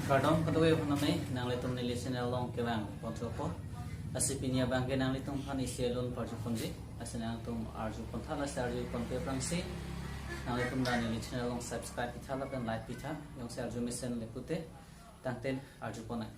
Pardon, kadoi honamai nang letum ni listener long kewang ponchopo. Asipinia bangke nang litum pan isielun parju ponji. Asinang tum arju ponthala sarju ponpe prangsi. Nang letum nani listener long subscribe pithala dan like pitha. Yang sarju misen lepute. Tangten arju ponai.